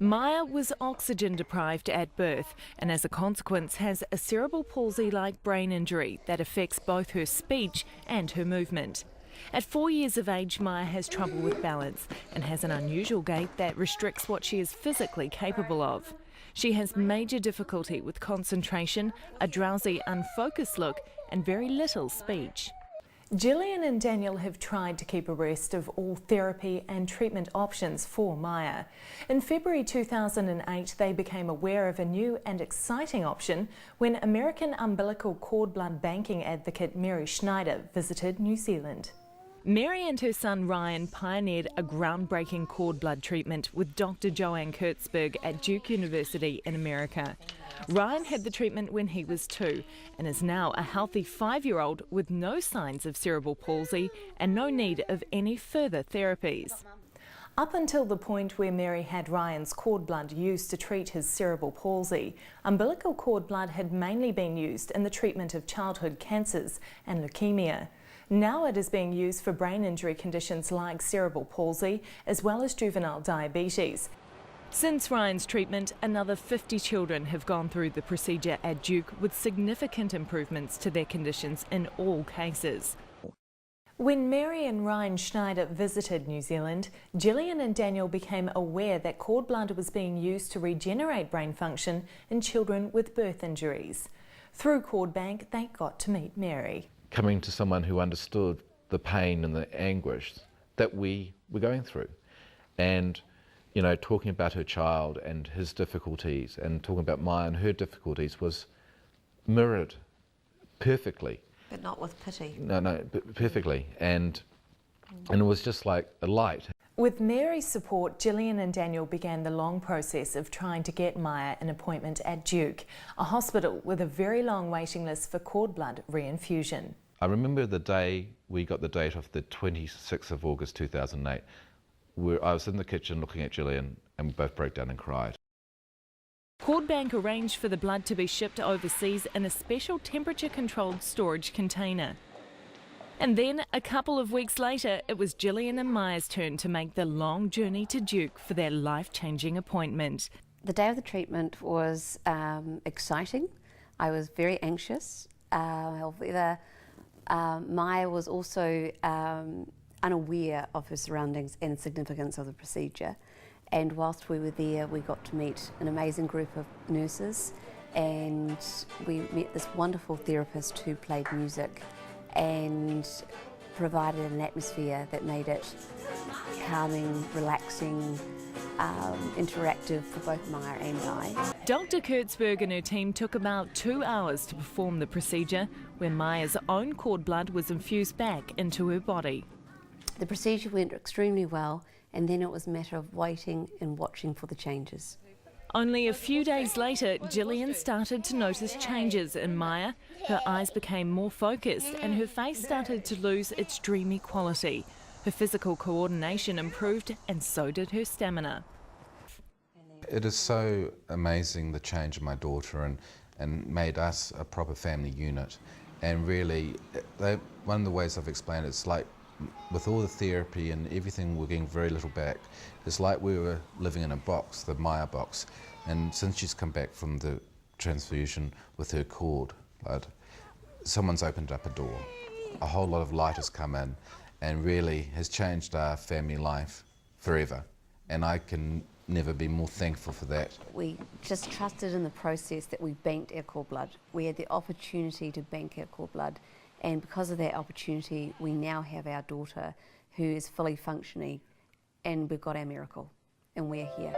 Maia was oxygen deprived at birth and as a consequence has a cerebral palsy-like brain injury that affects both her speech and her movement. At 4 years of age, Maia has trouble with balance and has an unusual gait that restricts what she is physically capable of. She has major difficulty with concentration, a drowsy, unfocused look and very little speech. Gillian and Daniel have tried to keep abreast of all therapy and treatment options for Maia. In February 2008, they became aware of a new and exciting option when American umbilical cord blood banking advocate Mary Schneider visited New Zealand. Mary and her son Ryan pioneered a groundbreaking cord blood treatment with Dr. Joanne Kurtzberg at Duke University in America. Ryan had the treatment when he was 2 and is now a healthy 5-year-old with no signs of cerebral palsy and no need of any further therapies. Up until the point where Mary had Ryan's cord blood used to treat his cerebral palsy, umbilical cord blood had mainly been used in the treatment of childhood cancers and leukemia. Now it is being used for brain injury conditions like cerebral palsy as well as juvenile diabetes. Since Ryan's treatment, another 50 children have gone through the procedure at Duke with significant improvements to their conditions in all cases. When Mary and Ryan Schneider visited New Zealand, Gillian and Daniel became aware that cord blood was being used to regenerate brain function in children with birth injuries. Through Cord Bank, they got to meet Mary. Coming to someone who understood the pain and the anguish that we were going through, and talking about her child and his difficulties and talking about Maia and her difficulties was mirrored perfectly. But not with pity. No, perfectly, and it was just like a light. With Mary's support, Gillian and Daniel began the long process of trying to get Maia an appointment at Duke, a hospital with a very long waiting list for cord blood reinfusion. I remember the day we got the date of the 26th of August 2008, where I was in the kitchen looking at Gillian and we both broke down and cried. Cord Bank arranged for the blood to be shipped overseas in a special temperature-controlled storage container. And then, a couple of weeks later, it was Gillian and Maia's turn to make the long journey to Duke for their life-changing appointment. The day of the treatment was exciting. I was very anxious. However, Maia was also unaware of her surroundings and significance of the procedure. And whilst we were there, we got to meet an amazing group of nurses, and we met this wonderful therapist who played music and provided an atmosphere that made it calming, relaxing, interactive for both Maia and I. Dr. Kurtzberg and her team took about 2 hours to perform the procedure, where Maia's own cord blood was infused back into her body. The procedure went extremely well, and then it was a matter of waiting and watching for the changes. Only a few days later, Gillian started to notice changes in Maia. Her eyes became more focused and her face started to lose its dreamy quality. Her physical coordination improved and so did her stamina. It is so amazing, the change in my daughter, and made us a proper family unit. And really, one of the ways I've explained it's like with all the therapy and everything, we're getting very little back. It's like we were living in a box, the Maia box, and since she's come back from the transfusion with her cord blood, someone's opened up a door. A whole lot of light has come in and really has changed our family life forever. And I can never be more thankful for that. We just trusted in the process that we banked our cord blood. We had the opportunity to bank our cord blood, and because of that opportunity, we now have our daughter who is fully functioning, and we've got our miracle, and we're here.